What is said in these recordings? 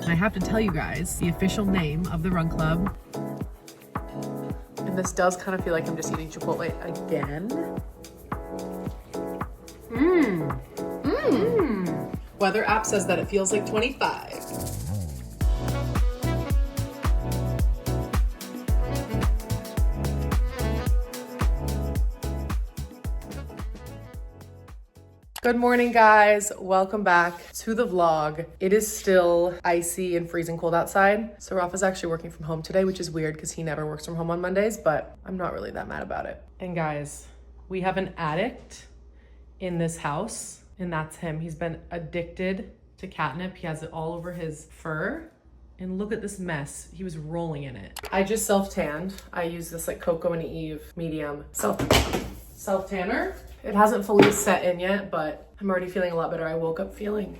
And I have to tell you guys the official name of the run club. And this does kind of feel like I'm just eating Chipotle again. Weather app says that it feels like 25. Good morning, guys. Welcome back to the vlog. It is still icy and freezing cold outside. So Rafa's actually working from home today, which is weird because he never works from home on Mondays, but I'm not really that mad about it. And guys, we have an addict in this house, and that's him. He's been addicted to catnip. He has it all over his fur. And look at this mess. He was rolling in it. I just self-tanned. I use this like Coco and Eve medium self-tanner. It hasn't fully set in yet, but I'm already feeling a lot better. I woke up feeling,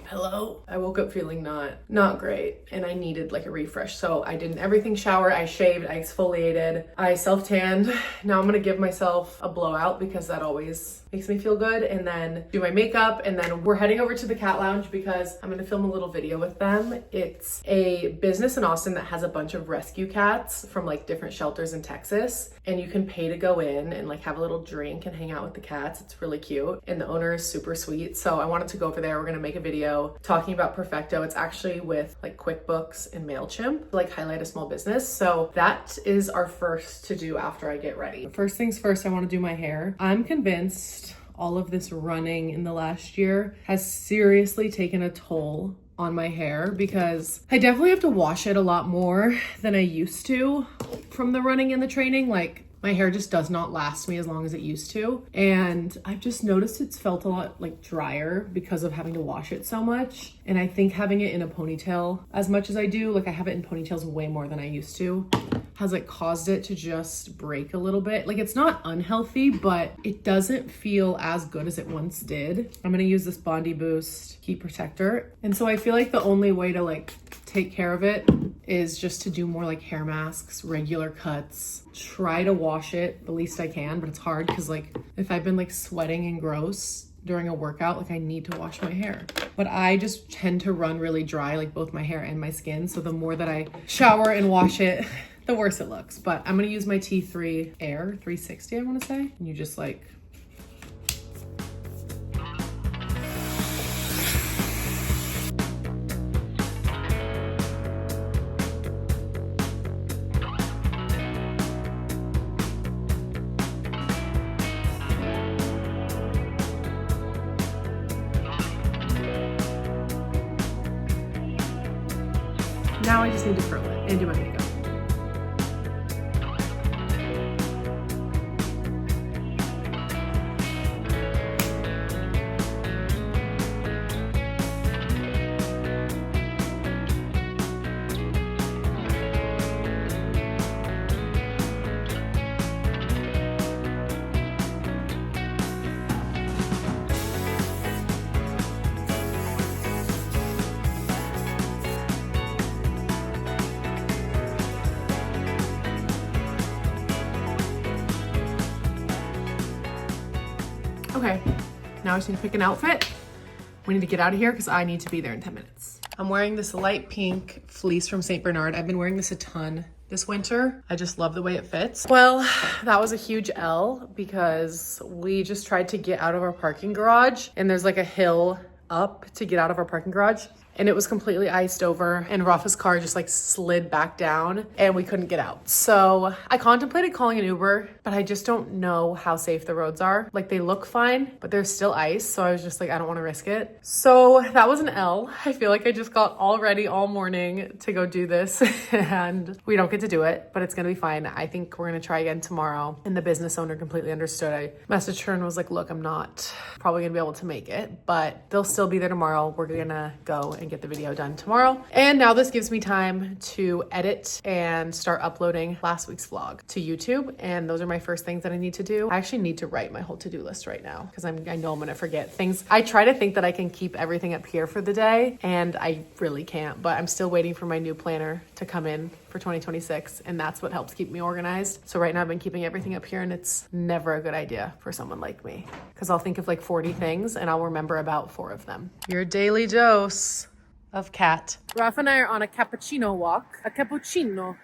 not great, and I needed like a refresh. So I did an everything shower, I shaved, I exfoliated, I self-tanned. Now I'm gonna give myself a blowout because that always makes me feel good, and then do my makeup, and then we're heading over to the cat lounge because I'm gonna film a little video with them. It's a business in Austin that has a bunch of rescue cats from like different shelters in Texas, and you can pay to go in and like have a little drink and hang out with the cats. It's really cute, and the owner is super sweet. So I wanted to go over there. We're gonna make a video talking about Perfecto. It's actually with like QuickBooks and MailChimp, like highlight a small business. So that is our first to do after I get ready. First things first, I wanna do my hair. I'm convinced all of this running in the last year has seriously taken a toll on my hair because I definitely have to wash it a lot more than I used to from the running and the training. Like, my hair just does not last me as long as it used to. And I've just noticed it's felt a lot like drier because of having to wash it so much. And I think having it in a ponytail as much as I do, like I have it in ponytails way more than I used to, has like caused it to just break a little bit. Like, it's not unhealthy, but it doesn't feel as good as it once did. I'm gonna use this Bondi Boost Heat Protector. And so I feel like the only way to like take care of it is just to do more like hair masks, regular cuts, try to wash it the least I can, but it's hard because like if I've been like sweating and gross during a workout, like I need to wash my hair. But I just tend to run really dry, like both my hair and my skin. So the more that I shower and wash it, the worse it looks. But I'm gonna use my T3 Air 360, I wanna say. And you just like, now I just need to curl it and do my makeup. Okay, now I just need to pick an outfit. We need to get out of here because I need to be there in 10 minutes. I'm wearing this light pink fleece from St. Bernard. I've been wearing this a ton this winter. I just love the way it fits. Well, that was a huge L because we just tried to get out of our parking garage, and there's like a hill up to get out of our parking garage. And it was completely iced over, and Rafa's car just like slid back down and we couldn't get out. So I contemplated calling an Uber, but I just don't know how safe the roads are. Like, they look fine, but there's still ice. So I was just like, I don't want to risk it. So that was an L. I feel like I just got all ready all morning to go do this and we don't get to do it, but it's gonna be fine. I think we're gonna try again tomorrow. And the business owner completely understood. I messaged her and was like, look, I'm not probably gonna be able to make it, but they'll still be there tomorrow. We're gonna go and get the video done tomorrow. And now this gives me time to edit and start uploading last week's vlog to YouTube. And those are my first things that I need to do. I actually need to write my whole to-do list right now because I know I'm gonna forget things. I try to think that I can keep everything up here for the day, and I really can't, but I'm still waiting for my new planner to come in for 2026, and that's what helps keep me organized. So right now I've been keeping everything up here, and it's never a good idea for someone like me because I'll think of like 40 things and I'll remember about 4 of them. Your daily dose of cat. Rafa and I are on a cappuccino walk,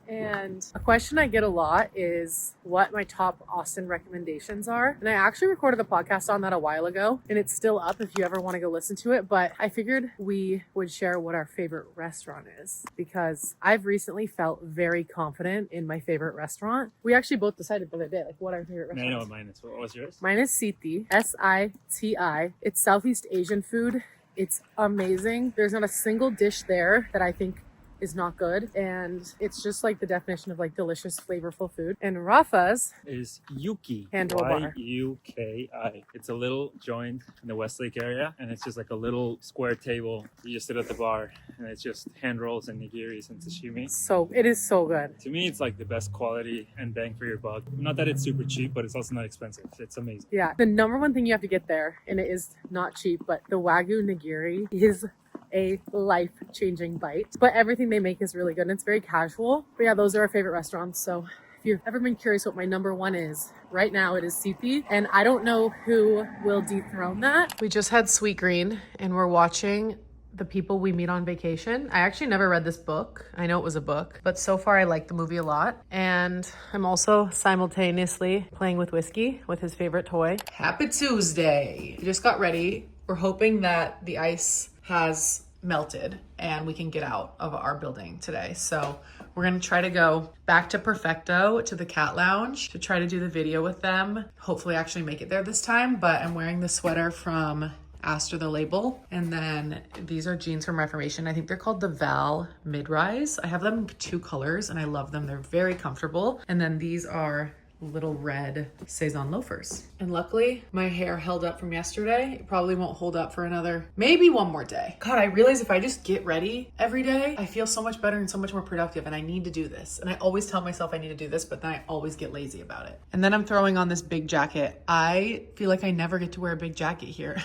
and a question I get a lot is what my top Austin recommendations are. And I actually recorded a podcast on that a while ago, and it's still up if you ever want to go listen to it. But I figured we would share what our favorite restaurant is, because I've recently felt very confident in my favorite restaurant. We actually both decided the other day, like, what our favorite restaurant is. I know what mine is. What was yours? Mine is Siti, S-I-T-I. It's Southeast Asian food. It's amazing. There's not a single dish there that I think is not good. And it's just like the definition of like delicious, flavorful food. And Rafa's is Yuki. Handlebar. Y-U-K-I. It's a little joint in the Westlake area. And it's just like a little square table. You just sit at the bar and it's just hand rolls and nigiris and sashimi. So it is so good. To me, it's like the best quality and bang for your buck. Not that it's super cheap, but it's also not expensive. It's amazing. Yeah. The number one thing you have to get there, and it is not cheap, but the Wagyu nigiri is a life-changing bite. But everything they make is really good and it's very casual. But yeah, those are our favorite restaurants. So if you've ever been curious what my number one is, right now it is Siti, and I don't know who will dethrone that. We just had Sweet Green and we're watching The People We Meet on Vacation. I actually never read this book. I know it was a book, but so far I like the movie a lot. And I'm also simultaneously playing with Whiskey with his favorite toy. Happy Tuesday. We just got ready. We're hoping that the ice has melted and we can get out of our building today. So we're gonna try to go back to Perfecto, to the cat lounge, to try to do the video with them. Hopefully actually make it there this time, but I'm wearing the sweater from Astor the Label. And then these are jeans from Reformation. I think they're called the Val Mid-Rise. I have them in 2 colors and I love them. They're very comfortable. And then these are little red Saison loafers. And luckily my hair held up from yesterday. It probably won't hold up for maybe one more day. God, I realize if I just get ready every day, I feel so much better and so much more productive, and I need to do this. And I always tell myself I need to do this, but then I always get lazy about it. And then I'm throwing on this big jacket. I feel like I never get to wear a big jacket here.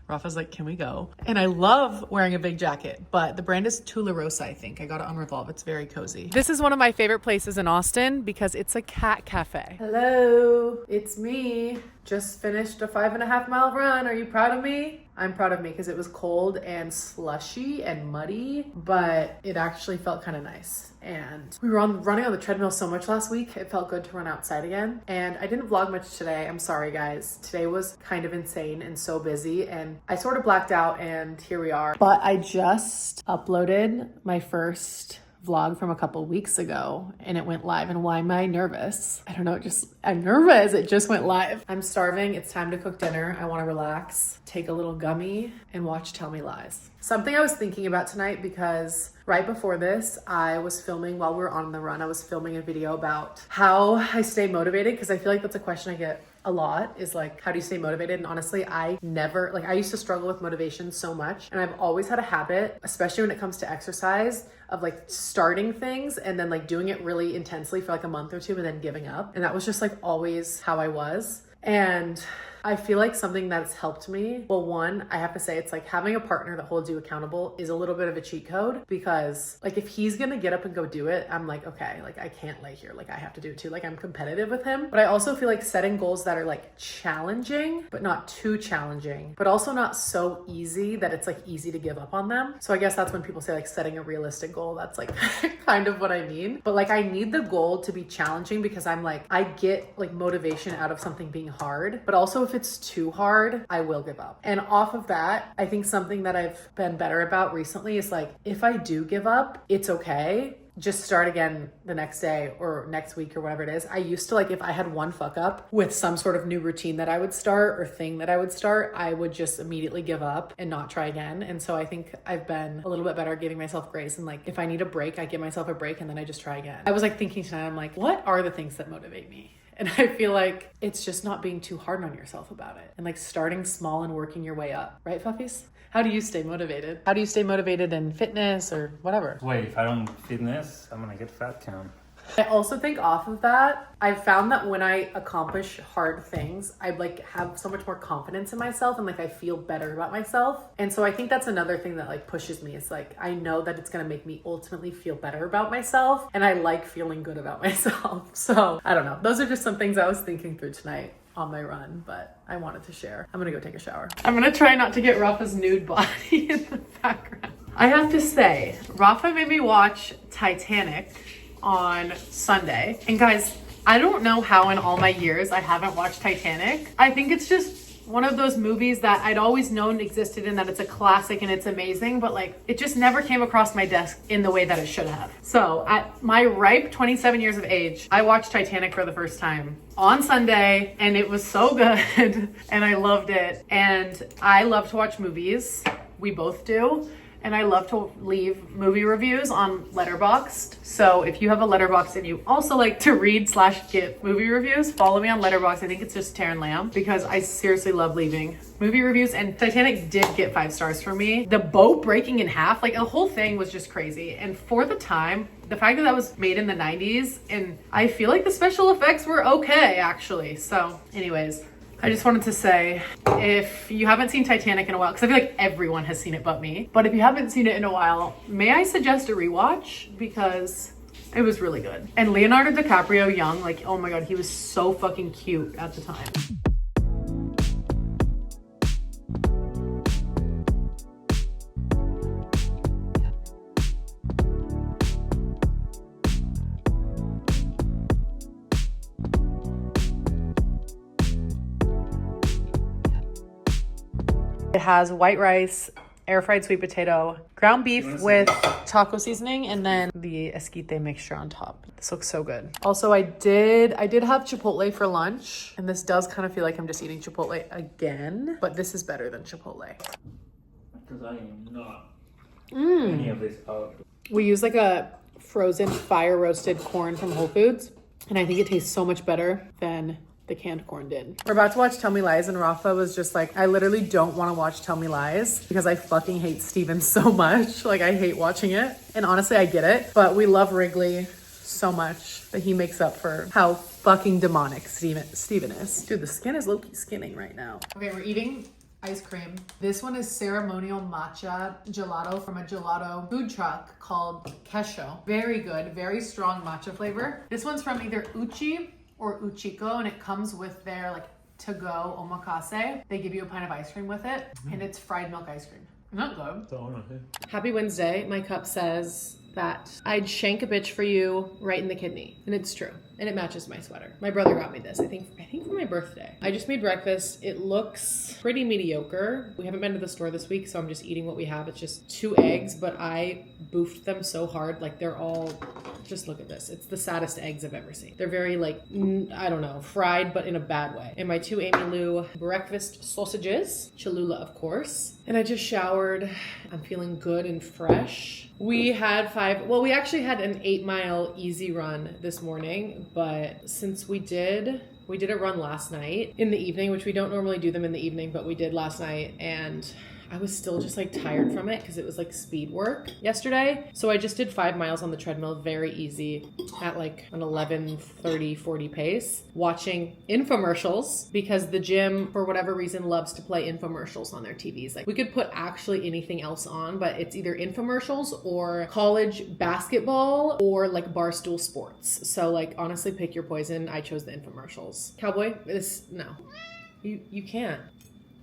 Rafa's like, can we go? And I love wearing a big jacket, but the brand is Tularosa, I think. I got it on Revolve. It's very cozy. This is one of my favorite places in Austin because it's a cat cafe. Hello, it's me. Just finished a 5.5 mile run. Are you proud of me? I'm proud of me because it was cold and slushy and muddy, but it actually felt kind of nice. And we were running on the treadmill so much last week. It felt good to run outside again. And I didn't vlog much today. I'm sorry, guys. Today was kind of insane and so busy, and I sort of blacked out, and here we are. But I just uploaded my first vlog from a couple weeks ago and it went live. And why am I nervous? I don't know, I'm nervous. It just went live. I'm starving. It's time to cook dinner. I want to relax, take a little gummy, and watch Tell Me Lies. Something I was thinking about tonight, because right before this, I was filming while we were on the run. I was filming a video about how I stay motivated, because I feel like that's a question I get a lot, is like, how do you stay motivated? And honestly, I used to struggle with motivation so much, and I've always had a habit, especially when it comes to exercise, of like starting things and then like doing it really intensely for like a month or 2 and then giving up. And that was just like always how I was. And I feel like something that's helped me, well, one, I have to say, it's like having a partner that holds you accountable is a little bit of a cheat code, because like if he's gonna get up and go do it, I'm like, okay, like I can't lay here, like I have to do it too. Like I'm competitive with him. But I also feel like setting goals that are like challenging, but not too challenging, but also not so easy that it's like easy to give up on them. So I guess that's when people say like setting a realistic goal, that's like kind of what I mean. But like I need the goal to be challenging, because I'm like, I get like motivation out of something being hard, but also if it's too hard, I will give up. And off of that, I think something that I've been better about recently is like, if I do give up, it's okay. Just start again the next day or next week or whatever it is. I used to, like, if I had one fuck up with some sort of new routine that I would start or thing that I would start, I would just immediately give up and not try again. And so I think I've been a little bit better at giving myself grace. And like, if I need a break, I give myself a break and then I just try again. I was like thinking tonight, I'm like, what are the things that motivate me? And I feel like it's just not being too hard on yourself about it and like starting small and working your way up. Right, Fuffies? How do you stay motivated? How do you stay motivated in fitness or whatever? Wait, if I don't fitness, I'm gonna get fat count. I also think off of that, I've found that when I accomplish hard things, I like have so much more confidence in myself and like I feel better about myself. And so I think that's another thing that like pushes me. It's like, I know that it's gonna make me ultimately feel better about myself, and I like feeling good about myself. So I don't know. Those are just some things I was thinking through tonight on my run, but I wanted to share. I'm gonna go take a shower. I'm gonna try not to get Rafa's nude body in the background. I have to say, Rafa made me watch Titanic on Sunday. And guys, I don't know how in all my years I haven't watched Titanic. I think it's just one of those movies that I'd always known existed and that it's a classic and it's amazing, but like it just never came across my desk in the way that it should have. So at my ripe 27 years of age, I watched Titanic for the first time on Sunday and it was so good and I loved it. And I love to watch movies. We both do. And I love to leave movie reviews on Letterboxd. So if you have a Letterboxd and you also like to read/get movie reviews, follow me on Letterboxd. I think it's just Taryn Lamb because I seriously love leaving movie reviews. And Titanic did get 5 stars for me. The boat breaking in half, like the whole thing was just crazy. And for the time, the fact that that was made in the 90s, and I feel like the special effects were okay actually. So anyways, I just wanted to say, if you haven't seen Titanic in a while, because I feel like everyone has seen it but me, but if you haven't seen it in a while, may I suggest a rewatch? Because it was really good. And Leonardo DiCaprio young, like, oh my God, he was so fucking cute at the time. It has white rice, air fried sweet potato, ground beef with taco seasoning, and then the esquite mixture on top. This looks so good. Also, I did have Chipotle for lunch, and this does kind of feel like I'm just eating Chipotle again, but this is better than Chipotle. Because I am not any of this out. We use like a frozen fire roasted corn from Whole Foods, and I think it tastes so much better than the canned corn did. We're about to watch Tell Me Lies, and Rafa was just like, I literally don't want to watch Tell Me Lies because I fucking hate Steven so much. Like, I hate watching it. And honestly, I get it, but we love Wrigley so much that he makes up for how fucking demonic Steven is. Dude, the skin is low-key skinning right now. Okay, we're eating ice cream. This one is ceremonial matcha gelato from a gelato food truck called Kesho. Very good, very strong matcha flavor. This one's from either Uchi or Uchiko, and it comes with their like to-go omakase. They give you a pint of ice cream with it, and it's fried milk ice cream. Not good. Happy Wednesday. My cup says that I'd shank a bitch for you right in the kidney, and it's true. And it matches my sweater. My brother got me this, I think for my birthday. I just made breakfast. It looks pretty mediocre. We haven't been to the store this week, so I'm just eating what we have. It's just 2 eggs, but I boofed them so hard. Like they're all, just look at this. It's the saddest eggs I've ever seen. They're very like, I don't know, fried, but in a bad way. And my 2 Amy Lou breakfast sausages, Cholula of course. And I just showered. I'm feeling good and fresh. We actually had an 8-mile easy run this morning, but since we did a run last night in the evening, which we don't normally do them in the evening, but we did last night, and I was still just like tired from it because it was like speed work yesterday. So I just did 5 miles on the treadmill, very easy at like an 11:30-40 pace, watching infomercials because the gym, for whatever reason, loves to play infomercials on their TVs. Like we could put actually anything else on, but it's either infomercials or college basketball or like Barstool Sports. So like honestly, pick your poison. I chose the infomercials. Cowboy, no, you can't.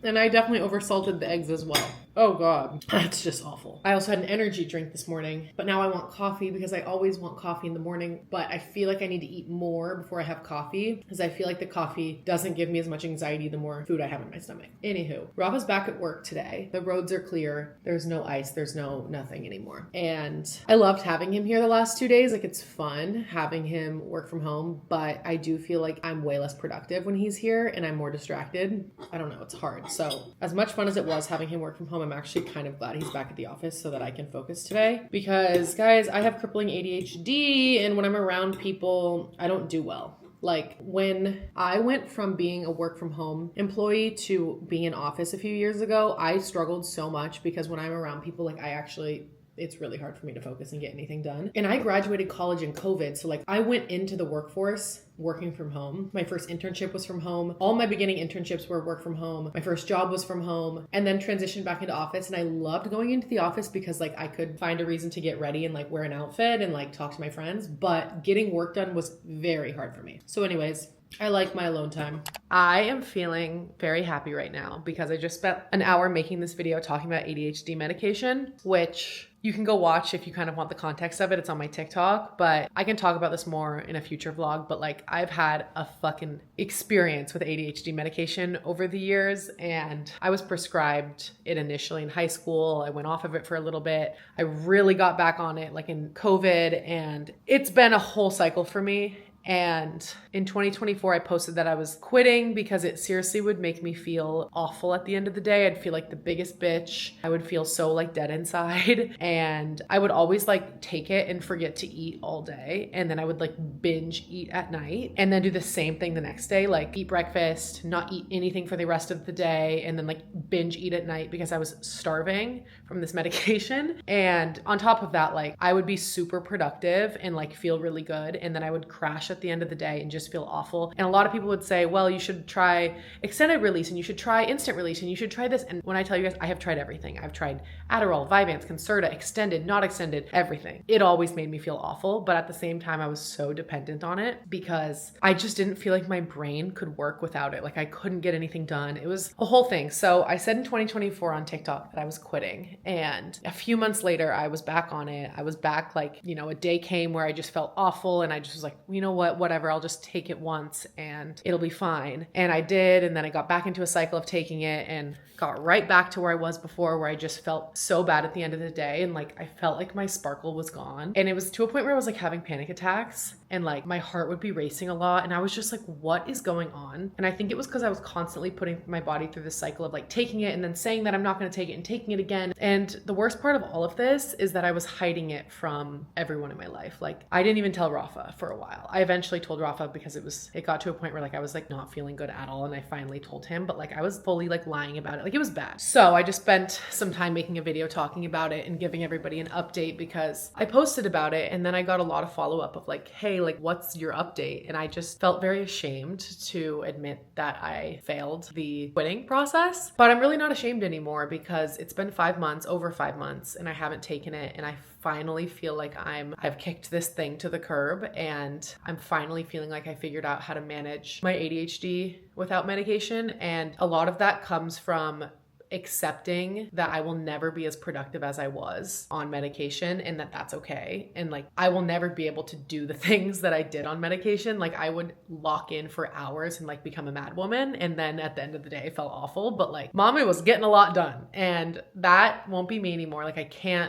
And I definitely oversalted the eggs as well. Oh God, that's just awful. I also had an energy drink this morning, but now I want coffee because I always want coffee in the morning, but I feel like I need to eat more before I have coffee because I feel like the coffee doesn't give me as much anxiety the more food I have in my stomach. Anywho, Rafa's back at work today. The roads are clear. There's no ice. There's no nothing anymore. And I loved having him here the last 2 days. Like it's fun having him work from home, but I do feel like I'm way less productive when he's here and I'm more distracted. I don't know. It's hard. So as much fun as it was having him work from home, I'm actually kind of glad he's back at the office so that I can focus today because guys, I have crippling ADHD and when I'm around people, I don't do well. Like when I went from being a work from home employee to being in office a few years ago, I struggled so much because when I'm around people, like it's really hard for me to focus and get anything done. And I graduated college in COVID. So like I went into the workforce working from home. My first internship was from home. All my beginning internships were work from home. My first job was from home and then transitioned back into office. And I loved going into the office because like I could find a reason to get ready and like wear an outfit and like talk to my friends. But getting work done was very hard for me. So anyways, I like my alone time. I am feeling very happy right now because I just spent an hour making this video talking about ADHD medication, which You can go watch if you kind of want the context of it. It's on my TikTok, but I can talk about this more in a future vlog. But like, I've had a fucking experience with ADHD medication over the years, and I was prescribed it initially in high school. I went off of it for a little bit. I really got back on it like in COVID, and it's been a whole cycle for me. And in 2024, I posted that I was quitting because it seriously would make me feel awful at the end of the day. I'd feel like the biggest bitch. I would feel so like dead inside. And I would always like take it and forget to eat all day. And then I would like binge eat at night and then do the same thing the next day, like eat breakfast, not eat anything for the rest of the day, and then like binge eat at night because I was starving from this medication. And on top of that, like I would be super productive and like feel really good. And then I would crash at the end of the day and just feel awful. And a lot of people would say, well, you should try extended release and you should try instant release and you should try this. And when I tell you guys, I have tried everything. I've tried Adderall, Vyvanse, Concerta, extended, not extended, everything. It always made me feel awful. But at the same time, I was so dependent on it because I just didn't feel like my brain could work without it. Like I couldn't get anything done. It was a whole thing. So I said in 2024 on TikTok that I was quitting. And a few months later, I was back on it. I was back like, you know, a day came where I just felt awful. And I just was like, you know what? Whatever, I'll just take it once and it'll be fine. And I did. And then I got back into a cycle of taking it and got right back to where I was before, where I just felt so bad at the end of the day. And like, I felt like my sparkle was gone. And it was to a point where I was like having panic attacks and like my heart would be racing a lot. And I was just like, what is going on? And I think it was because I was constantly putting my body through this cycle of like taking it and then saying that I'm not going to take it and taking it again. And the worst part of all of this is that I was hiding it from everyone in my life. Like I didn't even tell Rafa for a while. I eventually told Rafa because it got to a point where like I was like not feeling good at all. And I finally told him, but like I was fully like lying about it. Like it was bad. So I just spent some time making a video talking about it and giving everybody an update because I posted about it and then I got a lot of follow up of like, hey, like what's your update? And I just felt very ashamed to admit that I failed the quitting process, but I'm really not ashamed anymore because it's been over 5 months and I haven't taken it. And I finally feel like I've kicked this thing to the curb and I'm finally feeling like I figured out how to manage my ADHD without medication. And a lot of that comes from accepting that I will never be as productive as I was on medication and that that's okay. And like, I will never be able to do the things that I did on medication. Like I would lock in for hours and like become a mad woman. And then at the end of the day, I felt awful, but like mommy was getting a lot done and that won't be me anymore. Like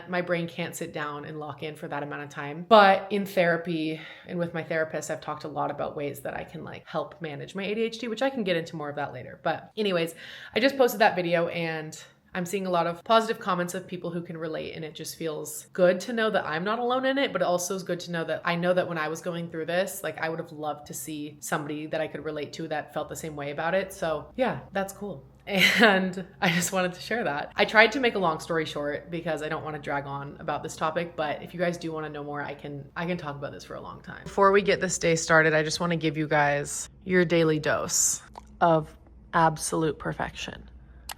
my brain can't sit down and lock in for that amount of time. But in therapy and with my therapist, I've talked a lot about ways that I can like help manage my ADHD, which I can get into more of that later. But anyways, I just posted that video and I'm seeing a lot of positive comments of people who can relate, and it just feels good to know that I'm not alone in it, but it also is good to know that I know that when I was going through this, like I would have loved to see somebody that I could relate to that felt the same way about it. So yeah, that's cool. And I just wanted to share that. I tried to make a long story short because I don't want to drag on about this topic, but if you guys do want to know more, I can talk about this for a long time. Before we get this day started, I just want to give you guys your daily dose of absolute perfection.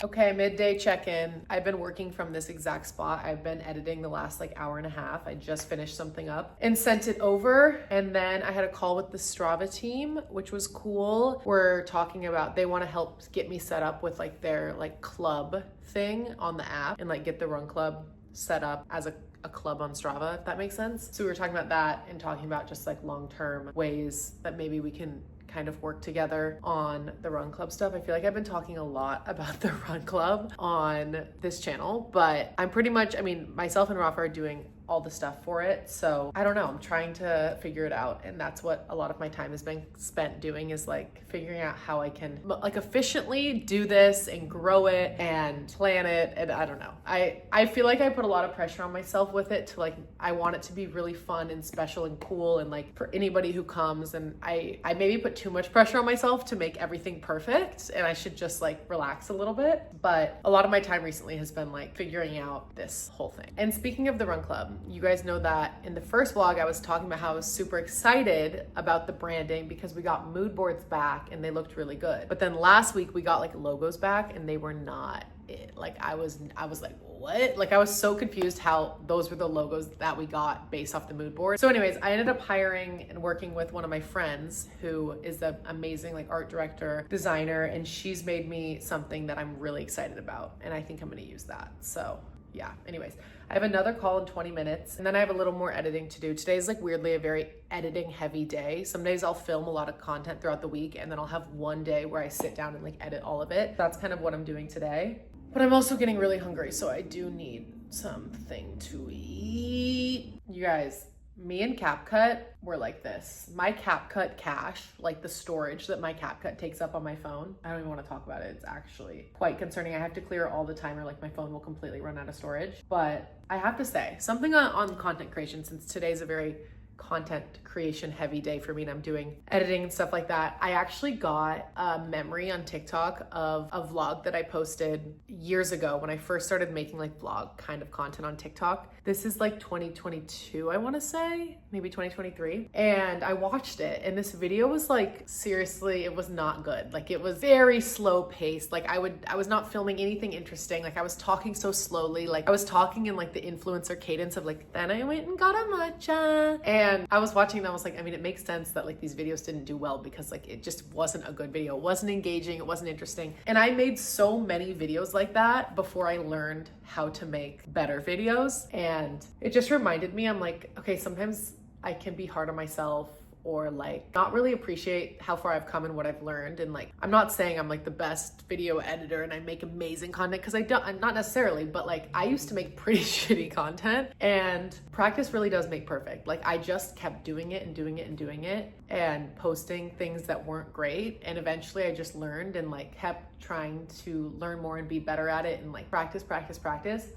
Okay, midday check-in. I've been working from this exact spot. I've been editing the last like hour and a half. I just finished something up and sent it over. And then I had a call with the Strava team, which was cool. We're talking about, they want to help get me set up with like their like club thing on the app and like get the run club set up as a club on Strava, if that makes sense. So we were talking about that and talking about just like long-term ways that maybe we can kind of work together on the run club stuff. I feel like I've been talking a lot about the run club on this channel, but I'm pretty much, myself and Rafa are doing all the stuff for it. So I don't know, I'm trying to figure it out. And that's what a lot of my time has been spent doing, is like figuring out how I can like efficiently do this and grow it and plan it. And I don't know, I feel like I put a lot of pressure on myself with it to like, I want it to be really fun and special and cool. And like for anybody who comes, and I maybe put too much pressure on myself to make everything perfect. And I should just like relax a little bit. But a lot of my time recently has been like figuring out this whole thing. And speaking of the run club, you guys know that in the first vlog, I was talking about how I was super excited about the branding because we got mood boards back and they looked really good. But then last week we got like logos back and they were not it. Like I was like, what? Like I was so confused how those were the logos that we got based off the mood board. So anyways, I ended up hiring and working with one of my friends who is an amazing like art director, designer, and she's made me something that I'm really excited about. And I think I'm gonna use that. So yeah, anyways, I have another call in 20 minutes and then I have a little more editing to do. Today's like weirdly a very editing heavy day. Some days I'll film a lot of content throughout the week and then I'll have one day where I sit down and like edit all of it. That's kind of what I'm doing today. But I'm also getting really hungry, so I do need something to eat. You guys, me and CapCut were like this. My CapCut cache, like the storage that my CapCut takes up on my phone, I don't even want to talk about it. It's actually quite concerning. I have to clear all the time or like my phone will completely run out of storage. But I have to say, something on content creation, since today's a very content creation heavy day for me and I'm doing editing and stuff like that. I actually got a memory on TikTok of a vlog that I posted years ago when I first started making like vlog kind of content on TikTok. This is like 2022, I want to say, maybe 2023. And I watched it and this video was like, seriously, it was not good. Like it was very slow paced. Like I was not filming anything interesting. Like I was talking so slowly. Like I was talking in like the influencer cadence of like, then I went and got a matcha. And I was watching and I was like, I mean, it makes sense that like these videos didn't do well because like it just wasn't a good video. It wasn't engaging. It wasn't interesting. And I made so many videos like that before I learned how to make better videos. And it just reminded me, I'm like, okay, sometimes I can be hard on myself or like not really appreciate how far I've come and what I've learned. And like, I'm not saying I'm like the best video editor and I make amazing content because I'm not necessarily, but like I used to make pretty shitty content and practice really does make perfect. Like I just kept doing it and doing it and doing it and posting things that weren't great. And eventually I just learned and like kept trying to learn more and be better at it and like practice.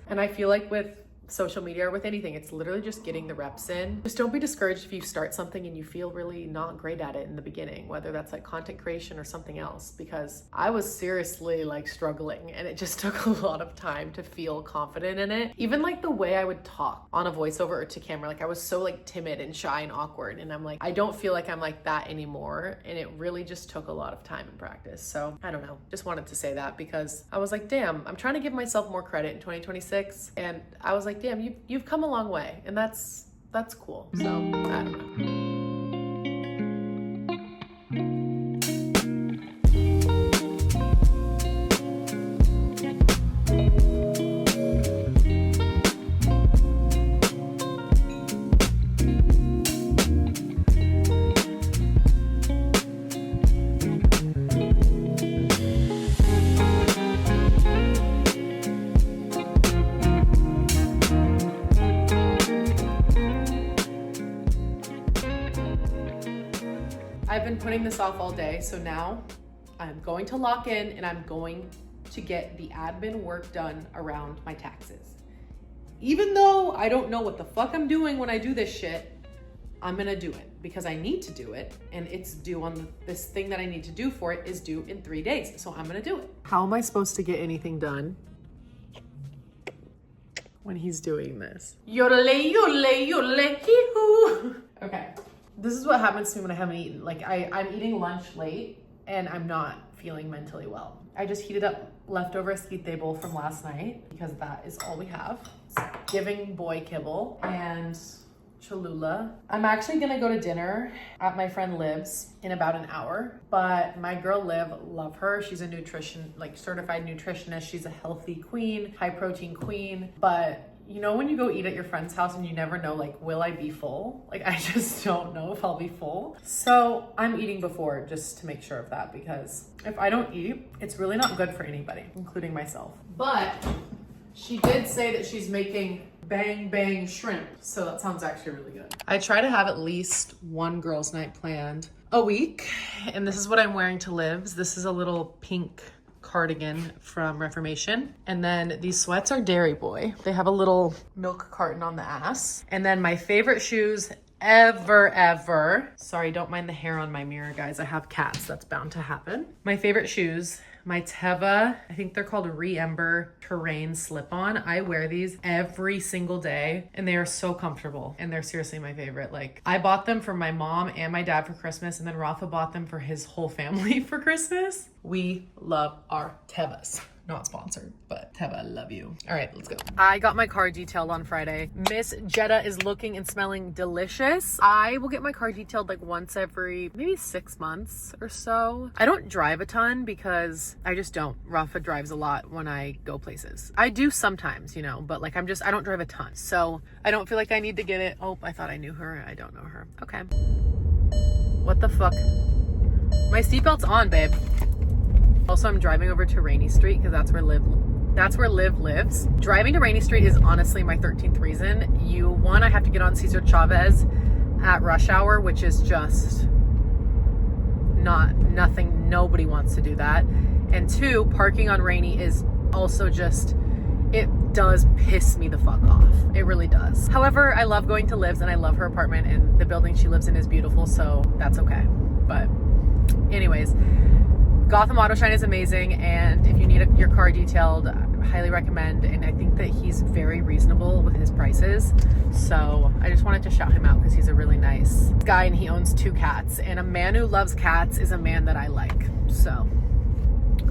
And I feel like with social media or with anything, it's literally just getting the reps in. Just don't be discouraged if you start something and you feel really not great at it in the beginning, whether that's like content creation or something else, because I was seriously like struggling and it just took a lot of time to feel confident in it. Even like the way I would talk on a voiceover or to camera, like I was so like timid and shy and awkward, and I'm like, I don't feel like I'm like that anymore, and it really just took a lot of time and practice. So I don't know, just wanted to say that because I was like, damn, I'm trying to give myself more credit in 2026, and I was like, damn, you've come a long way, and that's cool. So I don't know. I've been putting this off all day, so now I'm going to lock in and I'm going to get the admin work done around my taxes. Even though I don't know what the fuck I'm doing when I do this shit, I'm gonna do it because I need to do it, and it's due on this thing that I need to do for it is due in 3 days, so I'm gonna do it. How am I supposed to get anything done when he's doing this? Yodelay, yodelay, yodelay, hee-hoo. Okay. This is what happens to me when I haven't eaten. Like I'm eating lunch late and I'm not feeling mentally well. I just heated up leftover esquite bowl from last night because that is all we have. It's giving boy kibble and Cholula. I'm actually gonna go to dinner at my friend Liv's in about an hour, but my girl Liv, love her. She's a certified nutritionist. She's a healthy queen, high protein queen, but you know when you go eat at your friend's house and you never know, like, will I be full? Like, I just don't know if I'll be full. So I'm eating before just to make sure of that, because if I don't eat, it's really not good for anybody, including myself. But she did say that she's making bang bang shrimp, so that sounds actually really good. I try to have at least one girls' night planned a week, and this is what I'm wearing to Liv's. This is a little pink cardigan from Reformation. And then these sweats are Dairy Boy. They have a little milk carton on the ass. And then my favorite shoes ever. Sorry, don't mind the hair on my mirror, guys. I have cats. That's bound to happen. My favorite shoes, my Teva, I think they're called Re-Ember Terrain Slip-On. I wear these every single day and they are so comfortable, and they're seriously my favorite. Like, I bought them for my mom and my dad for Christmas, and then Rafa bought them for his whole family for Christmas. We love our Tevas. Not sponsored, but Teva, I love you. All right, let's go. I got my car detailed on Friday. Miss Jetta is looking and smelling delicious. I will get my car detailed like once every maybe 6 months or so. I don't drive a ton because I just don't. Rafa drives a lot when I go places. I do sometimes, you know, but like I don't drive a ton. So I don't feel like I need to get it. Oh, I thought I knew her. I don't know her. Okay. What the fuck? My seatbelt's on, babe. Also, I'm driving over to Rainy Street because that's where Liv lives. Driving to Rainy Street is honestly my 13th reason. I have to get on Cesar Chavez at rush hour, which is just nothing. Nobody wants to do that. And 2, parking on Rainy is also just, it does piss me the fuck off. It really does. However, I love going to Liv's and I love her apartment and the building she lives in is beautiful, so that's okay. But anyways, Gotham Auto Shine is amazing, and if you need your car detailed, I highly recommend. And I think that he's very reasonable with his prices, so I just wanted to shout him out because he's a really nice guy and he owns 2 cats, and a man who loves cats is a man that I like, so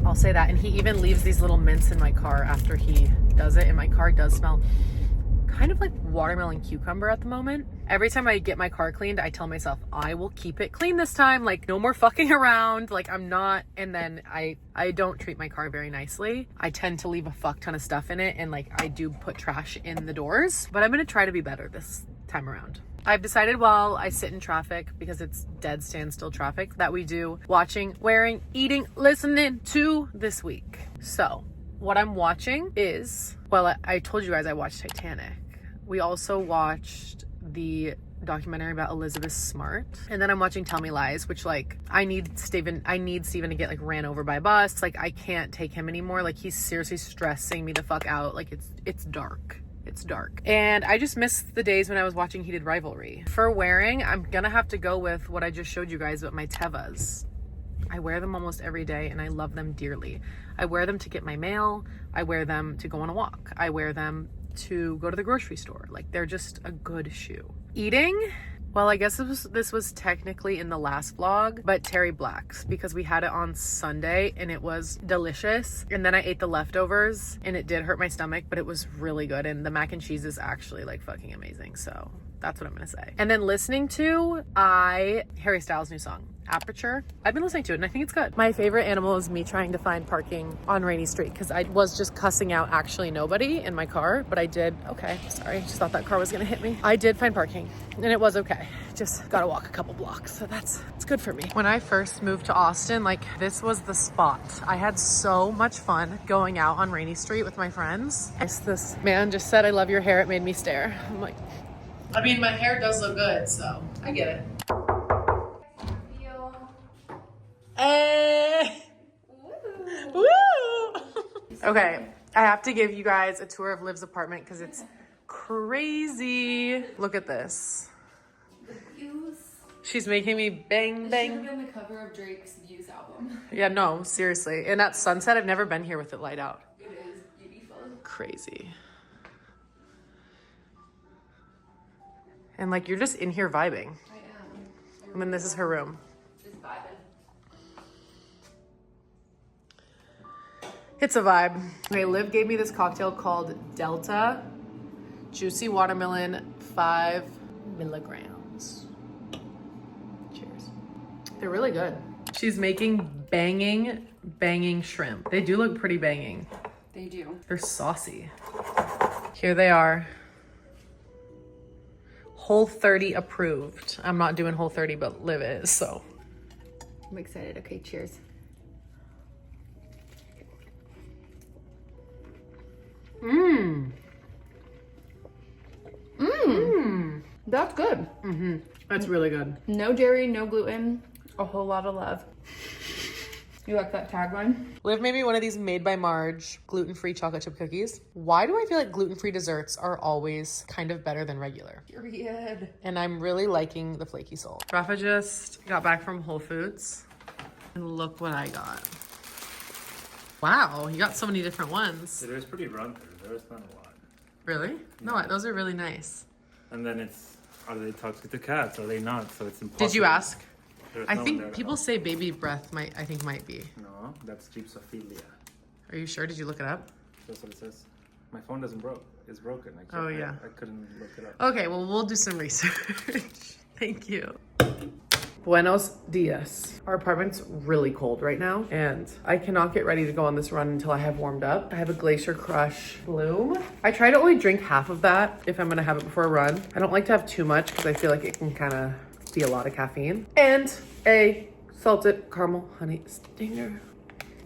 I'll say that. And he even leaves these little mints in my car after he does it, and my car does smell kind of like watermelon cucumber at the moment. Every time I get my car cleaned, I tell myself I will keep it clean this time, like no more fucking around, like I'm not. And then I don't treat my car very nicely. I tend to leave a fuck ton of stuff in it, and like I do put trash in the doors, but I'm gonna try to be better this time around. I've decided while I sit in traffic, because it's dead standstill traffic, that we do watching, wearing, eating, listening to this week. So what I'm watching is, well, I told you guys I watched Titanic. We also watched the documentary about Elizabeth Smart, and then I'm watching Tell Me Lies, which like I need Steven to get like ran over by a bus. Like I can't take him anymore. Like he's seriously stressing me the fuck out. Like it's dark. It's dark. And I just miss the days when I was watching Heated Rivalry. For wearing, I'm gonna have to go with what I just showed you guys about my Tevas. I wear them almost every day and I love them dearly. I wear them to get my mail. I wear them to go on a walk. I wear them to go to the grocery store. Like they're just a good shoe. Eating, well, I guess this was technically in the last vlog, but Terry Black's, because we had it on Sunday and it was delicious. And then I ate the leftovers and it did hurt my stomach, but it was really good. And the mac and cheese is actually like fucking amazing. So that's what I'm gonna say. And then listening to Harry Styles' new song, Aperture. I've been listening to it and I think it's good. My favorite animal is me trying to find parking on Rainy Street, because I was just cussing out actually nobody in my car, but I did. Okay, sorry, just thought that car was gonna hit me. I did find parking and it was okay. Just gotta walk a couple blocks, so it's good for me. When I first moved to Austin, like this was the spot. I had so much fun going out on Rainy Street with my friends. This man just said, "I love your hair." It made me stare. I'm like, I mean, my hair does look good, so I get it. Woo! Okay, I have to give you guys a tour of Liv's apartment because it's crazy. Look at this. The views. She's making me bang bang. It should have been the cover of Drake's Views album. Yeah, no, seriously. And at sunset, I've never been here with it light out. It is beautiful. Crazy. And like you're just in here vibing. I am. And then this is her room. Just vibing. It's a vibe. Okay, Liv gave me this cocktail called Delta Juicy Watermelon 5 milligrams. Cheers. They're really good. She's making banging shrimp. They do look pretty banging. They do. They're saucy. Here they are. Whole30 approved. I'm not doing Whole30, but Liv is, so. I'm excited. Okay, cheers. That's good. That's really good. No dairy, no gluten, a whole lot of love. You like that tagline? Liv made me one of these Made by Marge gluten-free chocolate chip cookies. Why do I feel like gluten-free desserts are always kind of better than regular? Period. And I'm really liking the flaky salt. Rafa just got back from Whole Foods. And look what I got. Wow, you got so many different ones. It is pretty run through. There's not a lot. Really? No, those are really nice. And then are they toxic to cats? Are they not? So it's impossible. Did you ask? There's I no one think there to people help. say baby breath might be. No, that's gypsophilia. Are you sure? Did you look it up? That's what it says. My phone doesn't broke. It's broken. Oh, yeah. I couldn't look it up. Okay, well, we'll do some research. Thank you. Buenos dias. Our apartment's really cold right now, and I cannot get ready to go on this run until I have warmed up. I have a Glacier Crush Bloom. I try to only drink half of that if I'm gonna have it before a run. I don't like to have too much because I feel like it can kind of be a lot of caffeine. And a salted caramel honey stinger.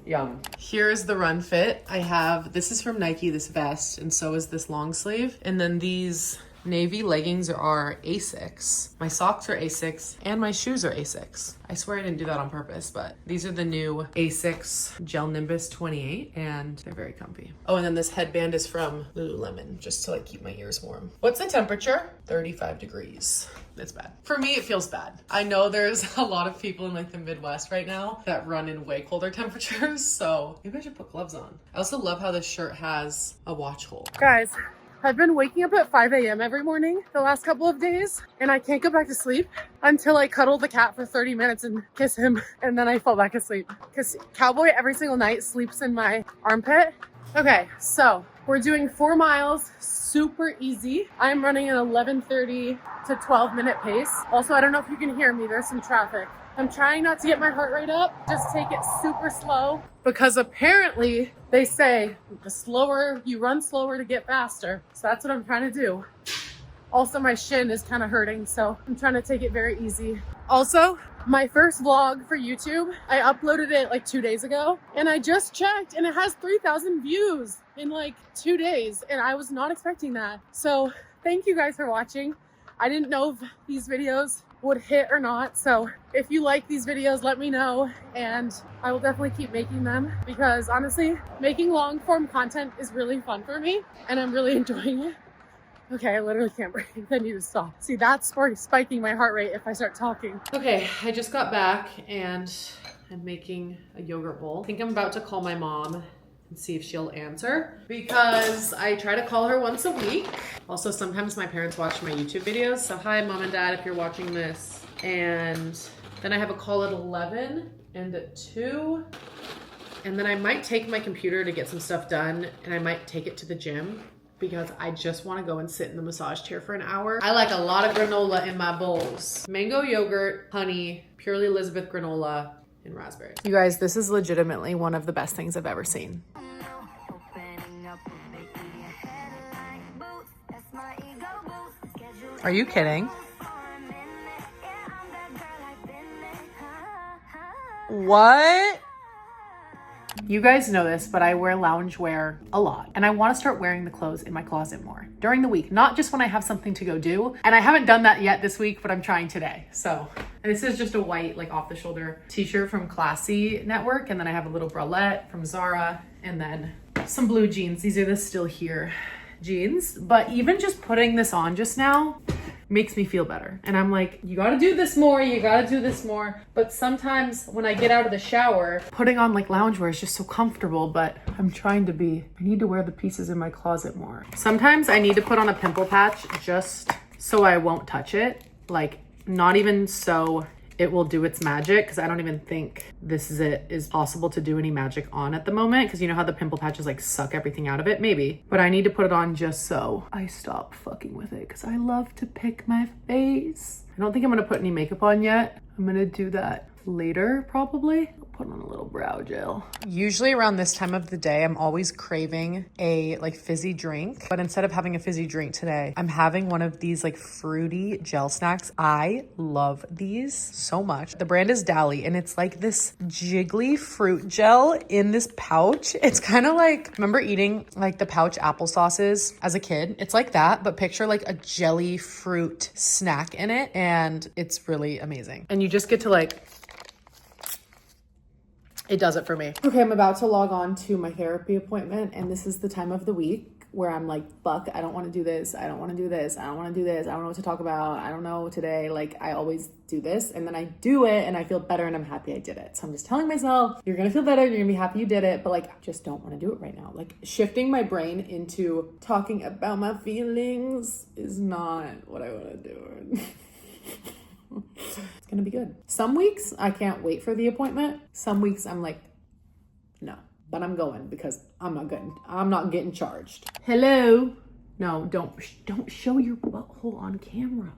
Yum. Here's the run fit. I have, this is from Nike, this vest, and so is this long sleeve. And then these navy leggings are Asics. My socks are Asics and my shoes are Asics. I swear I didn't do that on purpose, but these are the new Asics Gel Nimbus 28 and they're very comfy. Oh, and then this headband is from Lululemon just to like keep my ears warm. What's the temperature? 35 degrees. It's bad. For me, it feels bad. I know there's a lot of people in like the Midwest right now that run in way colder temperatures, so maybe I should put gloves on. I also love how this shirt has a watch hole. Guys, I've been waking up at 5 a.m. every morning the last couple of days, and I can't go back to sleep until I cuddle the cat for 30 minutes and kiss him, and then I fall back asleep. Because Cowboy every single night sleeps in my armpit. Okay, so we're doing 4 miles, super easy. I'm running an 11:30 to 12-minute pace. Also, I don't know if you can hear me, there's some traffic. I'm trying not to get my heart rate up, just take it super slow, because apparently they say the slower you run, slower to get faster. So that's what I'm trying to do. Also, my shin is kind of hurting, so I'm trying to take it very easy. Also, my first vlog for YouTube, I uploaded it like 2 days ago, and I just checked and it has 3,000 views in like 2 days, and I was not expecting that. So thank you guys for watching. I didn't know if these videos would hit or not, so if you like these videos, let me know, and I will definitely keep making them, because honestly, making long form content is really fun for me and I'm really enjoying it. Okay, I literally can't breathe. I need to stop. See, that's spiking my heart rate if I start talking. Okay, I just got back and I'm making a yogurt bowl. I think I'm about to call my mom and see if she'll answer, because I try to call her once a week. Also, sometimes my parents watch my YouTube videos, so hi mom and dad if you're watching this. And then I have a call at 11 and at 2, and then I might take my computer to get some stuff done, and I might take it to the gym because I just want to go and sit in the massage chair for an hour. I like a lot of granola in my bowls. Mango yogurt, honey, purely Elizabeth granola, and raspberry. You guys, this is legitimately one of the best things I've ever seen. Are you kidding? What? You guys know this, but I wear loungewear a lot, and I want to start wearing the clothes in my closet more during the week, not just when I have something to go do. And I haven't done that yet this week, but I'm trying today. So, and this is just a white, like off the shoulder t-shirt from Classy Network. And then I have a little bralette from Zara, and then some blue jeans. These are the Still Here jeans, but even just putting this on just now makes me feel better. And I'm like, you gotta do this more, you gotta do this more. But sometimes when I get out of the shower, putting on like loungewear is just so comfortable, but I need to wear the pieces in my closet more. Sometimes I need to put on a pimple patch just so I won't touch it. Like, not even so it will do its magic, because I don't even think this is possible to do any magic on at the moment, because you know how the pimple patches like suck everything out of it? Maybe. But I need to put it on just so I stop fucking with it, because I love to pick my face. I don't think I'm gonna put any makeup on yet. I'm gonna do that later, probably. I'll put on a little brow gel. Usually around this time of the day, I'm always craving a like fizzy drink, but instead of having a fizzy drink today, I'm having one of these like fruity gel snacks. I love these so much. The brand is Dally, and it's like this jiggly fruit gel in this pouch. It's kind of like, remember eating like the pouch applesauces as a kid? It's like that, but picture like a jelly fruit snack in it, and it's really amazing. And you just get to like, it does it for me. Okay, I'm about to log on to my therapy appointment, and this is the time of the week where I'm like, fuck, I don't want to do this. I don't want to do this. I don't want to do this. I don't know what to talk about. I don't know today. Like, I always do this, and then I do it and I feel better and I'm happy I did it. So I'm just telling myself, you're going to feel better. You're going to be happy you did it. But like, I just don't want to do it right now. Like, shifting my brain into talking about my feelings is not what I want to do. It's gonna be good. Some weeks I can't wait for the appointment. Some weeks I'm like, no, but I'm going because I'm not getting charged. Hello. No, don't show your butthole on camera.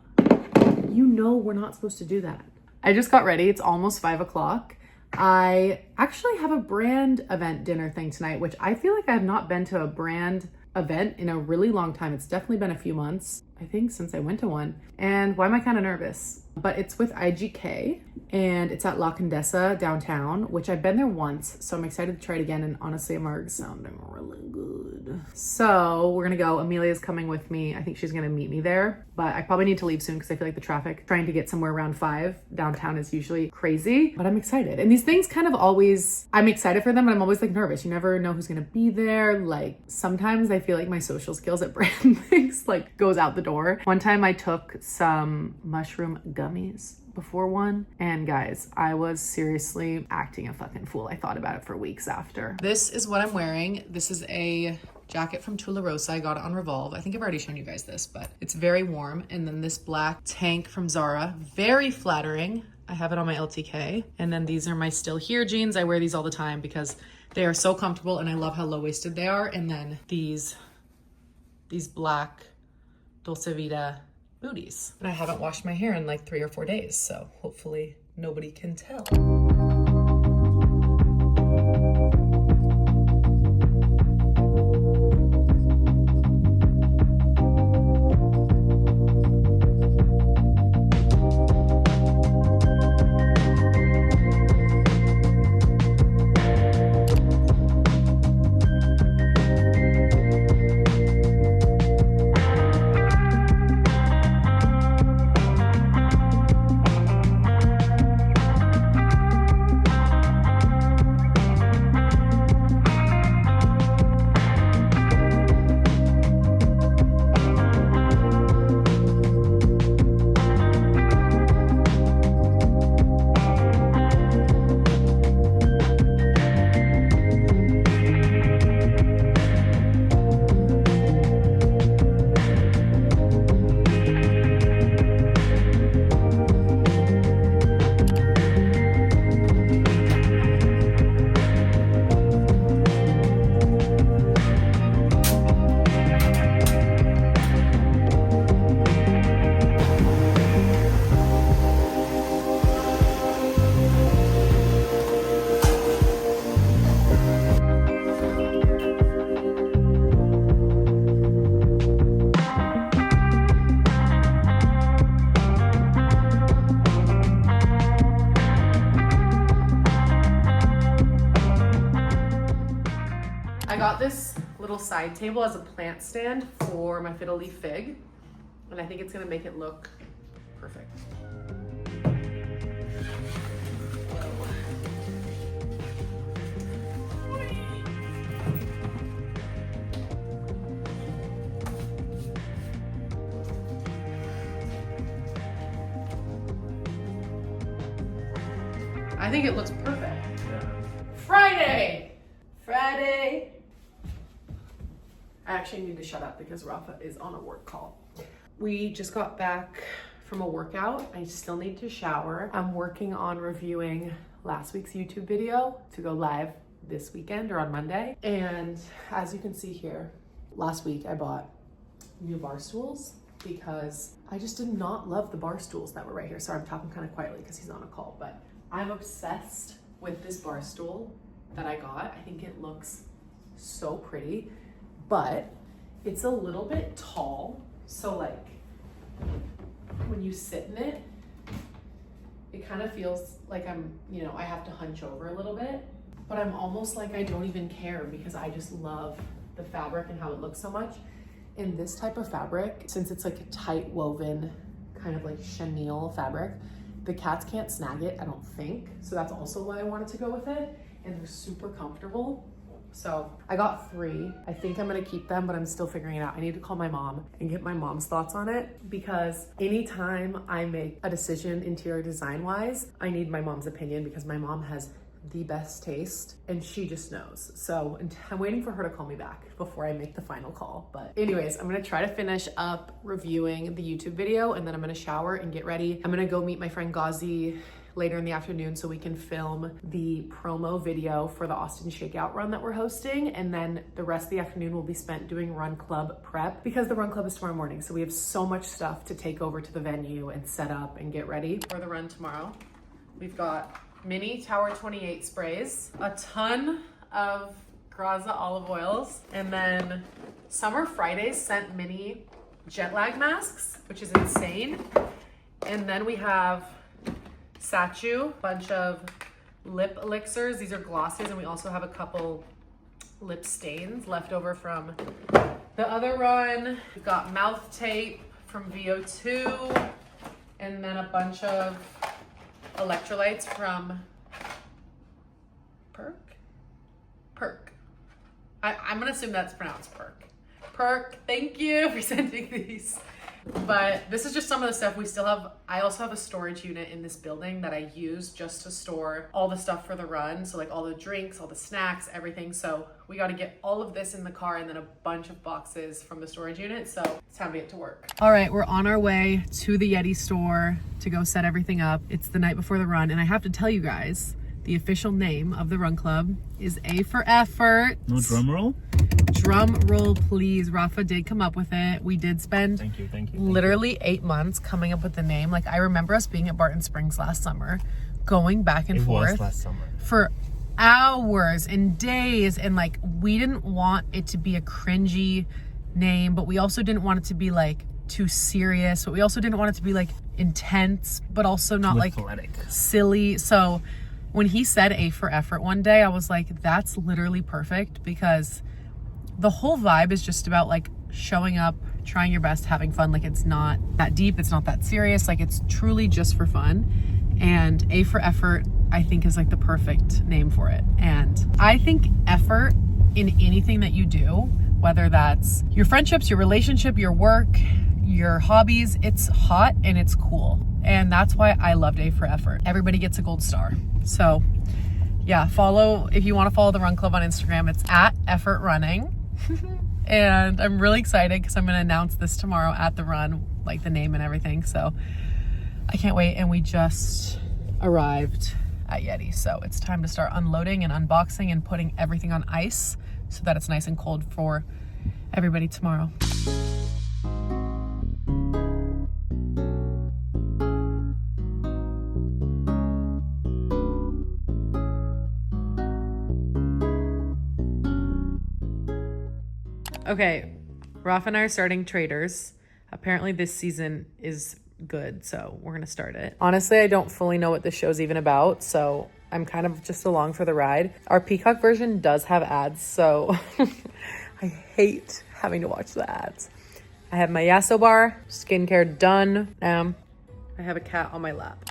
You know we're not supposed to do that. I just got ready. It's almost 5 o'clock. I actually have a brand event dinner thing tonight, which I feel like I have not been to a brand event in a really long time. It's definitely been a few months, I think, since I went to one. And why am I kind of nervous? But it's with IGK and it's at La Condesa downtown, which I've been there once. So I'm excited to try it again. And honestly, Amarg's sounding really good. So we're gonna go. Amelia's coming with me. I think she's gonna meet me there, but I probably need to leave soon because I feel like the traffic trying to get somewhere around 5 downtown is usually crazy, but I'm excited. And these things kind of always, I'm excited for them, but I'm always like nervous. You never know who's gonna be there. Like sometimes I feel like my social skills at brand things like goes out the door. One time I took some mushroom gummies before one, and guys, I was seriously acting a fucking fool. I thought about it for weeks after. This is what I'm wearing. This is a jacket from Tularosa. I got it on Revolve. I think I've already shown you guys this, but it's very warm. And then this black tank from Zara, very flattering. I have it on my LTK. And then these are my Still Here jeans. I wear these all the time because they are so comfortable and I love how low-waisted they are. And then these black Dolce Vita booties. And I haven't washed my hair in like 3 or 4 days, so hopefully nobody can tell. I got this little side table as a plant stand for my fiddle leaf fig, and I think it's gonna make it look perfect. I think it looks perfect. Friday! I actually need to shut up because Rafa is on a work call. We just got back from a workout. I still need to shower. I'm working on reviewing last week's YouTube video to go live this weekend or on Monday. And as you can see here, last week I bought new bar stools because I just did not love the bar stools that were right here. Sorry, I'm talking kind of quietly because he's on a call, but I'm obsessed with this bar stool that I got. I think it looks so pretty, but it's a little bit tall. So like when you sit in it, it kind of feels like I have to hunch over a little bit, but I'm almost like I don't even care because I just love the fabric and how it looks so much. And this type of fabric, since it's like a tight woven kind of like chenille fabric, the cats can't snag it, I don't think. So that's also why I wanted to go with it. And they're super comfortable. So I got 3. I think I'm gonna keep them, but I'm still figuring it out. I need to call my mom and get my mom's thoughts on it because anytime I make a decision interior design wise, I need my mom's opinion because my mom has the best taste and she just knows. So I'm waiting for her to call me back before I make the final call. But anyways, I'm gonna try to finish up reviewing the YouTube video and then I'm gonna shower and get ready. I'm gonna go meet my friend Gazi later in the afternoon so we can film the promo video for the Austin Shakeout run that we're hosting. And then the rest of the afternoon will be spent doing run club prep because the run club is tomorrow morning. So we have so much stuff to take over to the venue and set up and get ready for the run tomorrow. We've got mini Tower 28 sprays, a ton of Graza olive oils, and then Summer Fridays sent mini jet lag masks, which is insane. And then we have Sachu, bunch of lip elixirs. These are glosses, and we also have a couple lip stains left over from the other run. We've got mouth tape from VO2, and then a bunch of electrolytes from Perk. I'm gonna assume that's pronounced Perk. Thank you for sending these. But this is just some of the stuff we still have. I also have a storage unit in this building that I use just to store all the stuff for the run. So like all the drinks, all the snacks, everything. So we got to get all of this in the car and then a bunch of boxes from the storage unit. So it's time to get to work. All right, we're on our way to the Yeti store to go set everything up. It's the night before the run. And I have to tell you guys, the official name of the run club is A for Effort. No drum roll? Drum roll, please. Rafa did come up with it. We did spend Thank you. literally 8 months coming up with the name. Like I remember us being at Barton Springs last summer, going back and forth. It was last summer. For hours and days. And like, we didn't want it to be a cringy name, but we also didn't want it to be like too serious, but we also didn't want it to be like intense, but also not Too like athletic. Silly. So when he said A for Effort one day, I was like, that's literally perfect, because the whole vibe is just about like showing up, trying your best, having fun. Like it's not that deep, it's not that serious, like it's truly just for fun. And A for Effort, I think, is like the perfect name for it. And I think effort in anything that you do, whether that's your friendships, your relationship, your work, your hobbies, it's hot and it's cool. And that's why I loved A for Effort. Everybody gets a gold star. So yeah, if you want to follow the Run Club on Instagram, it's at Effort Running. And I'm really excited because I'm going to announce this tomorrow at the run, like the name and everything. So I can't wait. And we just arrived at Yeti. So it's time to start unloading and unboxing and putting everything on ice so that it's nice and cold for everybody tomorrow. Okay, Rafa and I are starting Traders. Apparently this season is good, so we're gonna start it. Honestly, I don't fully know what this show's even about, so I'm kind of just along for the ride. Our Peacock version does have ads, so I hate having to watch the ads. I have my Yasso bar, skincare done. I have a cat on my lap.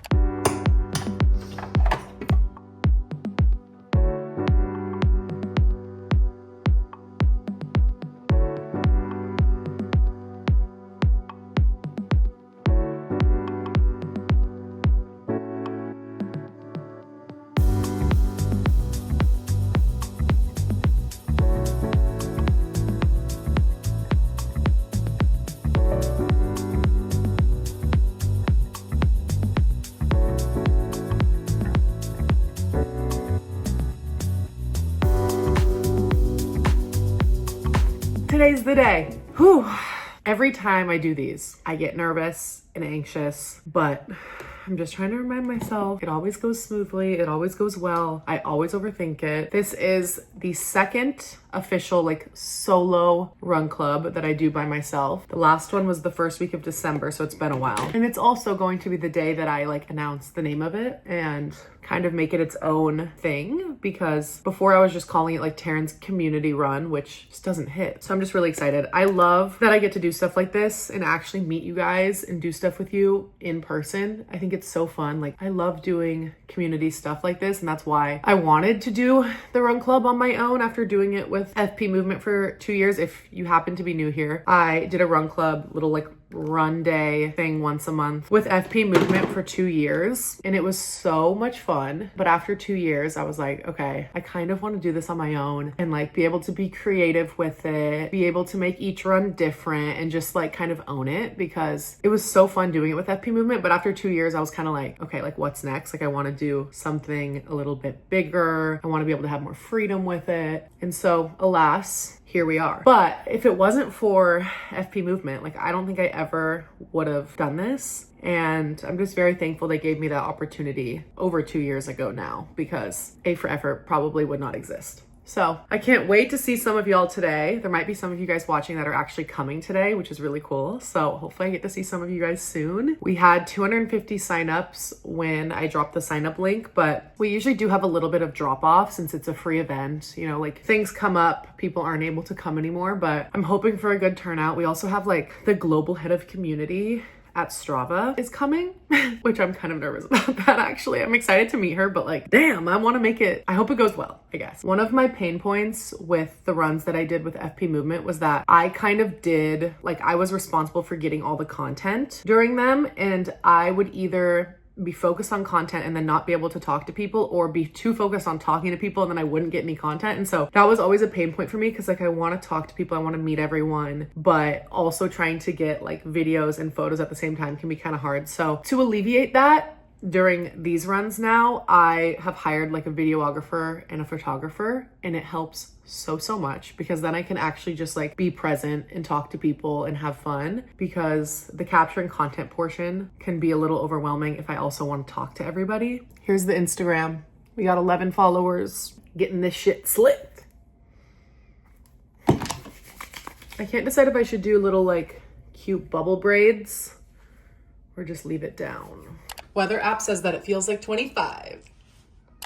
Today's the day. Whew. Every time I do these, I get nervous and anxious, but I'm just trying to remind myself it always goes smoothly. It always goes well. I always overthink it. This is the second official like solo run club that I do by myself. The last one was the first week of December, so it's been a while. And it's also going to be the day that I like announce the name of it and kind of make it its own thing, because before I was just calling it like Taryn's Community Run, which just doesn't hit. So I'm just really excited. I love that I get to do stuff like this and actually meet you guys and do stuff with you in person. I think it's so fun. Like I love doing community stuff like this, and that's why I wanted to do the run club on my own after doing it with FP Movement for 2 years. If you happen to be new here, I did a run club, little like run day thing once a month with FP Movement for 2 years, and it was so much fun. But after 2 years, I was like, okay, I kind of want to do this on my own and like be able to be creative with it, be able to make each run different and just like kind of own it, because it was so fun doing it with FP Movement. But after 2 years, I was kind of like, okay, like what's next? Like I want to do something a little bit bigger. I want to be able to have more freedom with it. And so alas, here we are. But if it wasn't for FP Movement, like I don't think I ever would have done this. And I'm just very thankful they gave me that opportunity over 2 years ago now, because A for Effort probably would not exist. So I can't wait to see some of y'all today. There might be some of you guys watching that are actually coming today, which is really cool. So hopefully I get to see some of you guys soon. We had 250 signups when I dropped the sign up link, but we usually do have a little bit of drop off since it's a free event. You know, like things come up, people aren't able to come anymore, but I'm hoping for a good turnout. We also have like the global head of community at Strava is coming, which I'm kind of nervous about that actually. I'm excited to meet her, but like, damn, I want to make it, I hope it goes well, I guess. One of my pain points with the runs that I did with FP Movement was that I kind of did, like I was responsible for getting all the content during them, and I would either be focused on content and then not be able to talk to people, or be too focused on talking to people and then I wouldn't get any content. And so that was always a pain point for me, because like I want to talk to people, I want to meet everyone, but also trying to get like videos and photos at the same time can be kind of hard. So to alleviate that, during these runs now, I have hired like a videographer and a photographer, and it helps so much, because then I can actually just like be present and talk to people and have fun, because the capturing content portion can be a little overwhelming if I also want to talk to everybody. Here's the Instagram. We got 11 followers, getting this shit slick. I can't decide if I should do little like cute bubble braids or just leave it down. Weather app says that it feels like 25.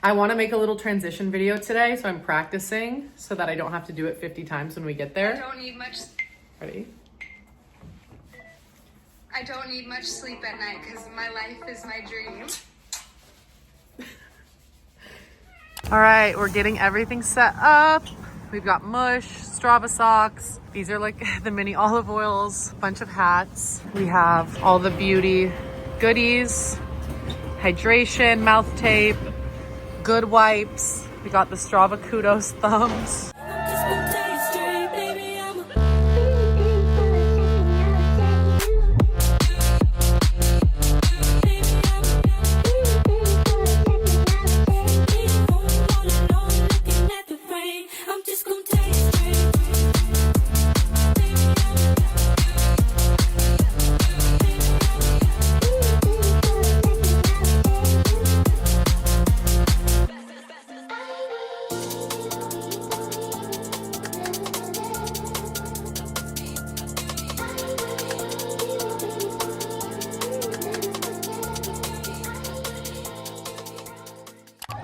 I want to make a little transition video today, so I'm practicing so that I don't have to do it 50 times when we get there. I don't need much. Ready? I don't need much sleep at night because my life is my dream. All right, we're getting everything set up. We've got mush, Strava socks. These are like the mini olive oils, bunch of hats. We have all the beauty goodies, hydration, mouth tape, good wipes. We got the Strava Kudos thumbs.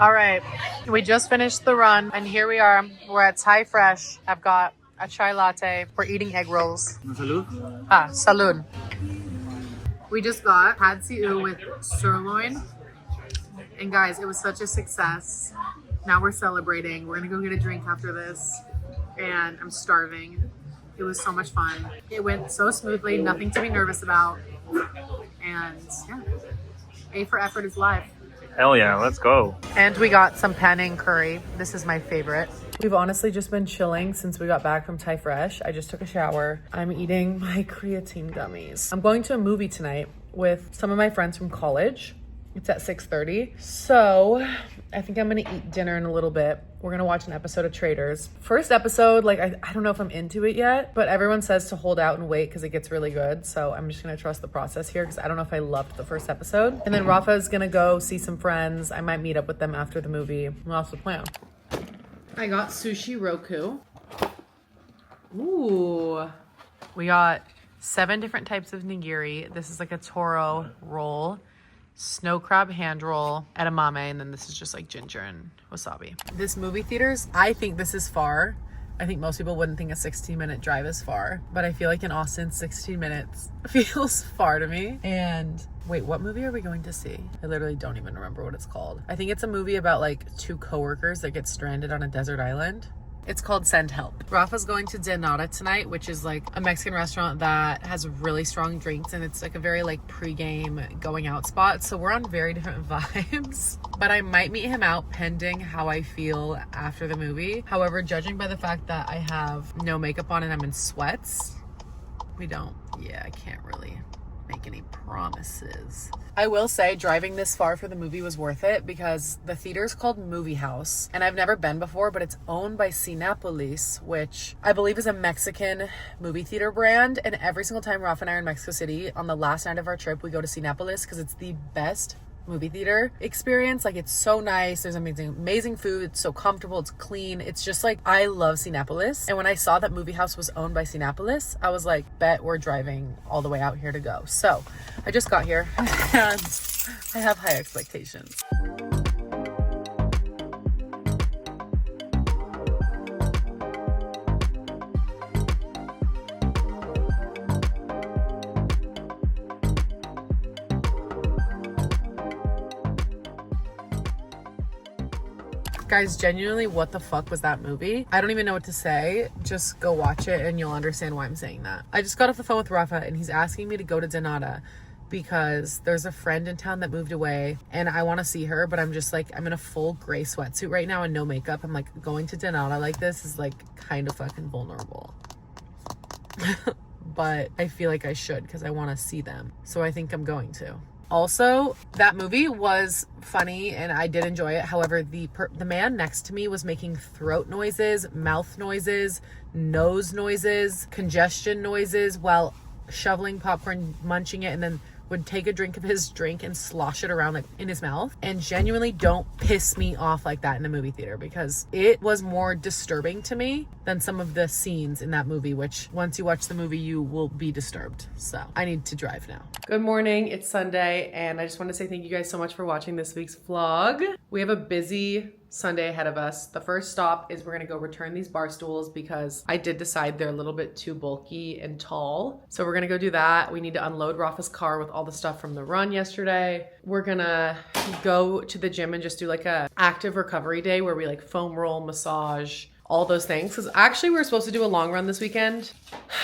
All right, we just finished the run and here we are. We're at Thai Fresh. I've got a chai latte. We're eating egg rolls. Salud. Salud. We just got pad see ew with sirloin. And guys, it was such a success. Now we're celebrating. We're gonna go get a drink after this. And I'm starving. It was so much fun. It went so smoothly, nothing to be nervous about. And yeah, A for Effort is live. Hell yeah, let's go. And we got some Penang curry. This is my favorite. We've honestly just been chilling since we got back from Thai Fresh. I just took a shower. I'm eating my creatine gummies. I'm going to a movie tonight with some of my friends from college. It's at 6:30. So I think I'm gonna eat dinner in a little bit. We're gonna watch an episode of Traders. First episode, like I don't know if I'm into it yet, but everyone says to hold out and wait because it gets really good. So I'm just gonna trust the process here because I don't know if I loved the first episode. And then Rafa is gonna go see some friends. I might meet up with them after the movie. What's the plan? I got sushi Roku. Ooh. We got 7 different types of nigiri. This is like a toro roll. Snow crab hand roll, edamame, and then this is just like ginger and wasabi. This movie theaters, I think this is far. I think most people wouldn't think a 16-minute drive is far, but I feel like in Austin, 16 minutes feels far to me. And wait, what movie are we going to see? I literally don't even remember what it's called. I think it's a movie about like 2 coworkers that get stranded on a desert island. It's called Send Help. Rafa's going to Denata tonight, which is like a Mexican restaurant that has really strong drinks, and it's like a very like pre-game going out spot. So we're on very different vibes, but I might meet him out pending how I feel after the movie. However, judging by the fact that I have no makeup on and I'm in sweats, I can't really make any promises. I will say driving this far for the movie was worth it because the theater is called Movie House and I've never been before, but it's owned by Cinépolis, which I believe is a Mexican movie theater brand. And every single time Rafa and I are in Mexico City on the last night of our trip, we go to Cinépolis because it's the best movie theater experience. Like, it's so nice. There's amazing food. It's so comfortable. It's clean. It's just like, I love Cinépolis. And when I saw that Movie House was owned by Cinépolis, I was like, bet we're driving all the way out here to go. So I just got here and I have high expectations. Guys, genuinely, what the fuck was that movie? I don't even know what to say. Just go watch it and you'll understand why I'm saying that. I just got off the phone with Rafa and he's asking me to go to Denata because there's a friend in town that moved away and I want to see her, but I'm just like, I'm in a full gray sweatsuit right now and no makeup. I'm like, going to Denata like this is like kind of fucking vulnerable. But I feel like I should because I want to see them. So I think I'm going to. Also, that movie was funny and I did enjoy it. However, the man next to me was making throat noises, mouth noises, nose noises, congestion noises while shoveling popcorn, munching it, and then would take a drink of his drink and slosh it around like in his mouth. And genuinely don't piss me off like that in the movie theater because it was more disturbing to me than some of the scenes in that movie, which once you watch the movie, you will be disturbed. So I need to drive now. Good morning, it's Sunday, and I just want to say thank you guys so much for watching this week's vlog. We have a busy Sunday ahead of us. The first stop is we're gonna go return these bar stools because I did decide they're a little bit too bulky and tall. So we're gonna go do that. We need to unload Rafa's car with all the stuff from the run yesterday. We're gonna go to the gym and just do like a active recovery day where we like foam roll, massage, all those things. Because actually we were supposed to do a long run this weekend,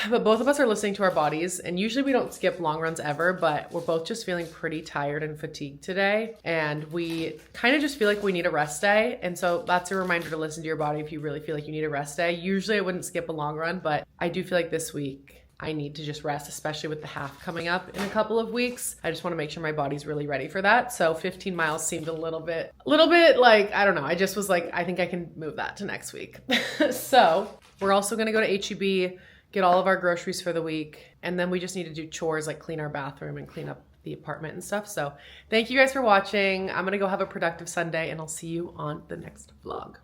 but both of us are listening to our bodies, and usually we don't skip long runs ever, but we're both just feeling pretty tired and fatigued today, and we kind of just feel like we need a rest day. And so that's a reminder to listen to your body if you really feel like you need a rest day. Usually I wouldn't skip a long run, but I do feel like this week I need to just rest, especially with the half coming up in a couple of weeks. I just want to make sure my body's really ready for that. So 15 miles seemed a little bit like, I don't know. I just was like, I think I can move that to next week. So we're also going to go to H-E-B, get all of our groceries for the week. And then we just need to do chores like clean our bathroom and clean up the apartment and stuff. So thank you guys for watching. I'm going to go have a productive Sunday and I'll see you on the next vlog.